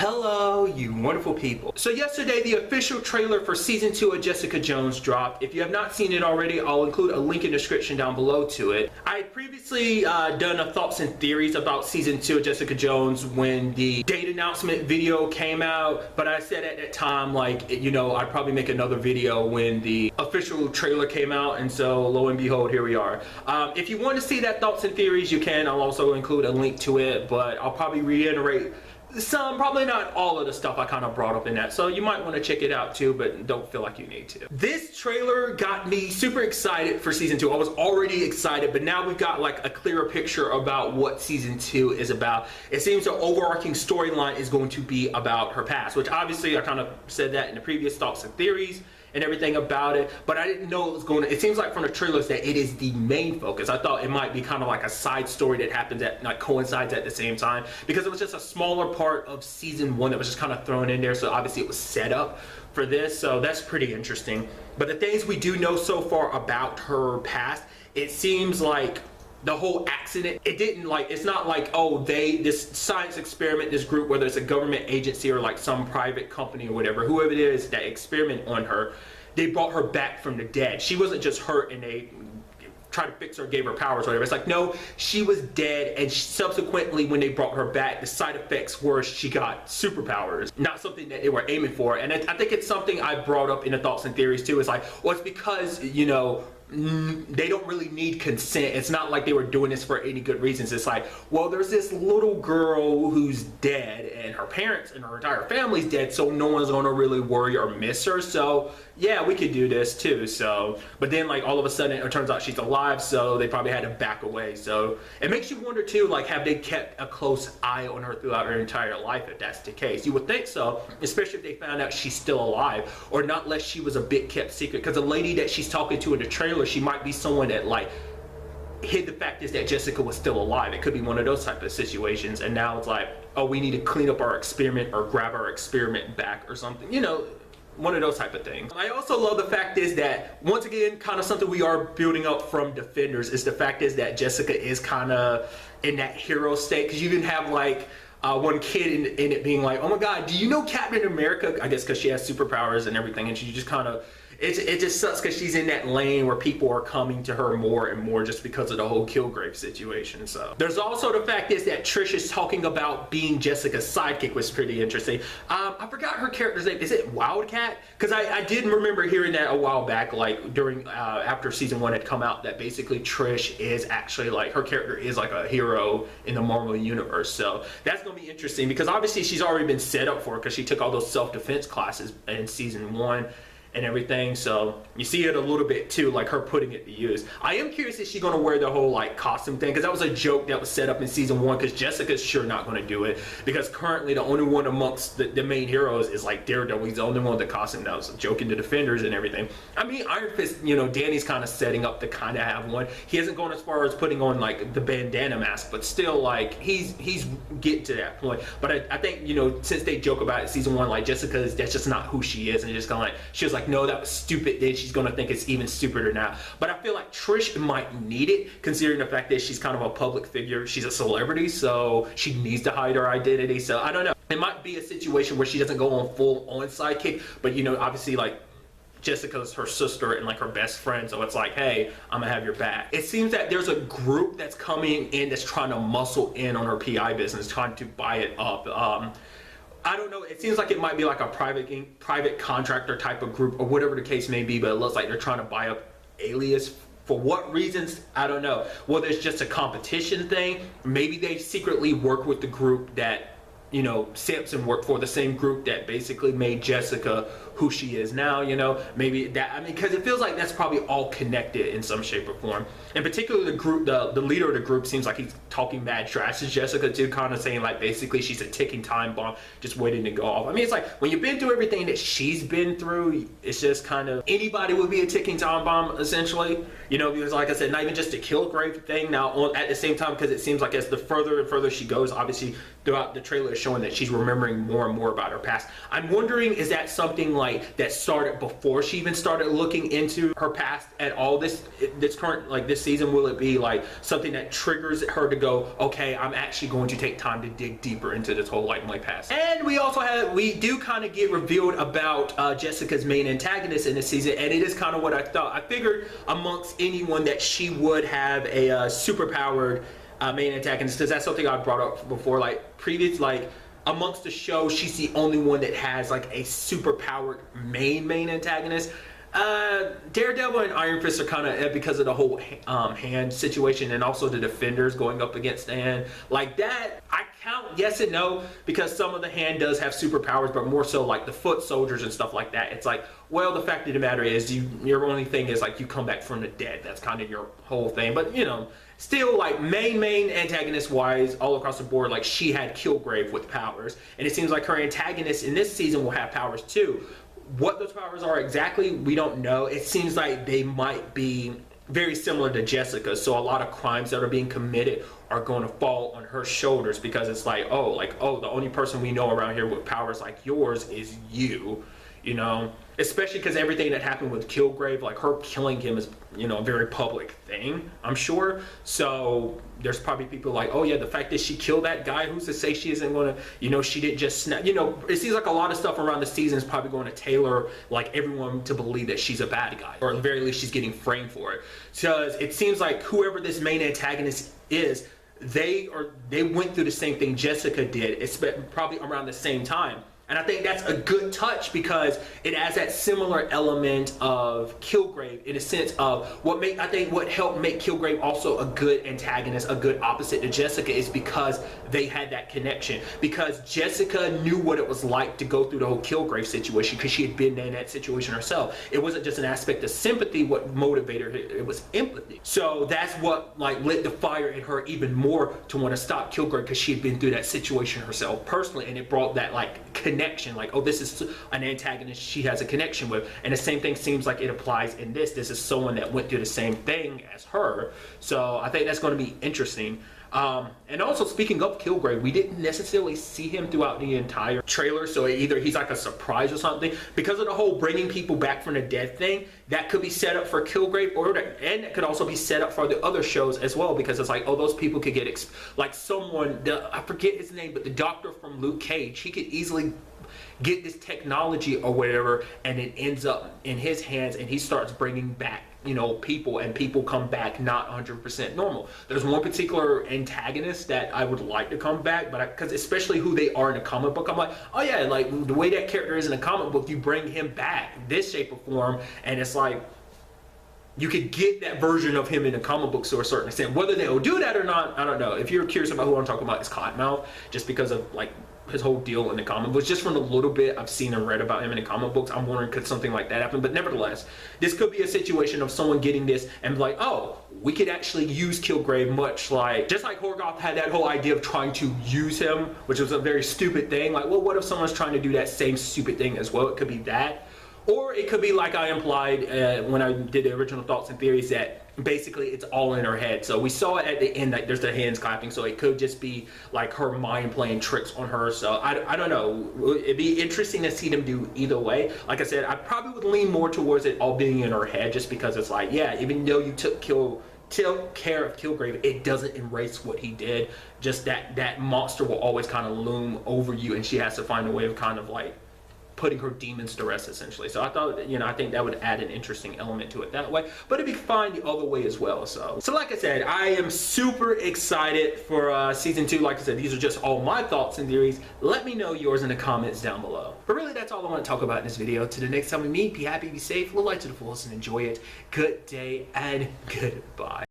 Hello, you wonderful people. So yesterday, the official trailer for season 2 of Jessica Jones dropped. If you have not seen it already, I'll include a link in the description down below to it. I had previously done a thoughts and theories about season 2 of Jessica Jones when the date announcement video came out, but I said at that time, like, you know, I'd probably make another video when the official trailer came out, and so lo and behold, here we are. If you want to see that thoughts and theories, you can. I'll also include a link to it, but I'll probably reiterate some, probably not all of the stuff I kind of brought up in that, so you might want to check it out too, but don't feel like you need to. This trailer got me super excited for season 2. I was already excited, but now we've got like a clearer picture about what season 2 is about. It seems the overarching storyline is going to be about her past, which obviously I kind of said that in the previous thoughts and theories and everything about it, but I didn't know it was going to, it seems like from the trailers that it is the main focus. I thought it might be kind of like a side story that happens at, like, coincides at the same time, because it was just a smaller part of season 1 that was just kind of thrown in there, so obviously it was set up for this, so that's pretty interesting. But the things we do know so far about her past, it seems like the whole accident, it didn't, like, it's not like, oh, this science experiment, this group, whether it's a government agency or like some private company or whatever, whoever it is that experiment on her, they brought her back from the dead. She wasn't just hurt and they tried to fix her, gave her powers or whatever. It's like, no, she was dead, and subsequently when they brought her back, the side effects were she got superpowers, not something that they were aiming for. And I think it's something I brought up in the thoughts and theories too. It's like, well, it's because, you know, they don't really need consent. It's not like they were doing this for any good reasons. It's like, well, there's this little girl who's dead and her parents and her entire family's dead, so no one's gonna really worry or miss her, so yeah, we could do this too. So, but then like all of a sudden it turns out she's alive, so they probably had to back away. So it makes you wonder too, like, have they kept a close eye on her throughout her entire life? If that's the case, you would think so, especially if they found out she's still alive, or not unless she was a bit kept secret, because the lady that she's talking to in the trailer, she might be someone that like hid the fact is that Jessica was still alive. It could be one of those type of situations, and now it's like, oh, we need to clean up our experiment or grab our experiment back or something, you know, one of those type of things. I also love the fact is that, once again, kind of something we are building up from Defenders, is the fact is that Jessica is kind of in that hero state, because you can have like one kid in it being like, oh my god, do you know Captain America? I guess because she has superpowers and everything, and she just kind of, it just sucks because she's in that lane where people are coming to her more and more just because of the whole Killgrave situation. So there's also the fact is that Trish is talking about being Jessica's sidekick, which was pretty interesting. I forgot her character's name. Is it Wildcat? Because I did remember hearing that a while back, like during after season 1 had come out, that basically Trish is actually like, her character is like a hero in the Marvel universe. So that's gonna be interesting, because obviously she's already been set up for it, because she took all those self-defense classes in season 1 and everything, so you see it a little bit too, like her putting it to use. I am curious if she's going to wear the whole like costume thing, because that was a joke that was set up in season 1, because Jessica's sure not going to do it, because currently the only one amongst the main heroes is like Daredevil. He's the only one with the costume. That was a joke in the Defenders and everything. I mean, Iron Fist, you know, Danny's kind of setting up to kind of have one. He hasn't gone as far as putting on like the bandana mask, but still, like, he's getting to that point. But I think, you know, since they joke about it in season 1, like, Jessica's, that's just not who she is, and just kind of like, she was like, no, that was stupid, then she's gonna think it's even stupider now. But I feel like Trish might need it, considering the fact that she's kind of a public figure. She's a celebrity, so she needs to hide her identity. So I don't know, it might be a situation where she doesn't go on full on sidekick, but you know, obviously, like, Jessica's her sister and like her best friend, so it's like, hey, I'm gonna have your back. It seems that there's a group that's coming in that's trying to muscle in on her PI business, trying to buy it up. I don't know, it seems like it might be like a private contractor type of group or whatever the case may be, but it looks like they're trying to buy up Alias. For what reasons, I don't know. Whether it's just a competition thing, maybe they secretly work with the group that, you know, Samson worked for, the same group that basically made Jessica who she is now, you know, maybe that, I mean, because it feels like that's probably all connected in some shape or form. In particular, the group, the leader of the group seems like he's talking mad trash to Jessica too, kind of saying like basically she's a ticking time bomb just waiting to go off. I mean, it's like, when you've been through everything that she's been through, it's just kind of, anybody would be a ticking time bomb essentially, you know, because like I said, not even just the Killgrave thing now at the same time, because it seems like as the further and further she goes, obviously throughout the trailer is showing that she's remembering more and more about her past. I'm wondering, is that something like that started before she even started looking into her past at all this current, like this season? Will it be like something that triggers her to go, okay, I'm actually going to take time to dig deeper into this whole like my past? And we do kind of get revealed about Jessica's main antagonist in this season, and it is kind of what I thought. I figured amongst anyone that she would have a super powered main antagonist, because that's something I brought up before, like amongst the show, she's the only one that has like a super powered main antagonist. Daredevil and Iron Fist are kind of, because of the whole hand situation, and also the Defenders going up against the hand like that. I count yes and no, because some of the hand does have superpowers, but more so like the foot soldiers and stuff like that. It's like, well, the fact of the matter is your only thing is like you come back from the dead. That's kind of your whole thing. But you know, still, like main antagonist wise, all across the board, like she had Killgrave with powers, and it seems like her antagonist in this season will have powers too. What those powers are exactly, we don't know. It seems like they might be very similar to Jessica, so a lot of crimes that are being committed are going to fall on her shoulders, because it's like, oh, the only person we know around here with powers like yours is you. You know, especially because everything that happened with Killgrave, like her killing him is, you know, a very public thing, I'm sure. So there's probably people like, oh yeah, the fact that she killed that guy, who's to say she isn't going to, you know, she didn't just snap. You know, it seems like a lot of stuff around the season is probably going to tailor like everyone to believe that she's a bad guy, or at the very least she's getting framed for it. Because it seems like whoever this main antagonist is, they went through the same thing Jessica did. It's probably around the same time. And I think that's a good touch, because it adds that similar element of Killgrave, in a sense of what helped make Killgrave also a good antagonist, a good opposite to Jessica, is because they had that connection. Because Jessica knew what it was like to go through the whole Killgrave situation, because she had been in that situation herself. It wasn't just an aspect of sympathy what motivated her, it was empathy. So that's what like lit the fire in her even more to want to stop Killgrave, because she had been through that situation herself personally, and it brought that like connection, like, oh, this is an antagonist she has a connection with. And the same thing seems like it applies in this. This is someone that went through the same thing as her. So I think that's going to be interesting. And also, speaking of Killgrave, we didn't necessarily see him throughout the entire trailer, so either he's like a surprise or something. Because of the whole bringing people back from the dead thing, that could be set up for Killgrave, and it could also be set up for the other shows as well, because it's like, oh, those people could get like someone, I forget his name, but the doctor from Luke Cage, he could easily get this technology or whatever, and it ends up in his hands, and he starts bringing back, you know, people, and people come back not 100% normal. There's one particular antagonist that I would like to come back, but because especially who they are in a comic book, I'm like, oh yeah, like the way that character is in a comic book, you bring him back this shape or form, and it's like you could get that version of him in the comic books to a certain extent. Whether they'll do that or not, I don't know. If you're curious about who I'm talking about, it's Cottonmouth, just because of like his whole deal in the comic books. Just from the little bit I've seen and read about him in the comic books, I'm wondering, could something like that happen? But nevertheless, this could be a situation of someone getting this and be like, oh, we could actually use Killgrave, much like, just like Horgoth had that whole idea of trying to use him, which was a very stupid thing. Like, well, what if someone's trying to do that same stupid thing as well? It could be that. Or it could be like I implied when I did the original thoughts and theories, that basically it's all in her head. So we saw it at the end, like there's the hands clapping, so it could just be like her mind playing tricks on her. So I don't know. It'd be interesting to see them do either way. Like I said, I probably would lean more towards it all being in her head, just because it's like, yeah, even though you took care of Killgrave, it doesn't erase what he did. Just that monster will always kind of loom over you, and she has to find a way of kind of like putting her demons to rest, essentially. So I thought, you know, I think that would add an interesting element to it that way, but it'd be fine the other way as well. So like I said, I am super excited for season 2. Like I said, these are just all my thoughts and theories. Let me know yours in the comments down below. But really, that's all I want to talk about in this video. To the next time we meet, be happy, be safe, live life to the fullest, and enjoy it. Good day and goodbye.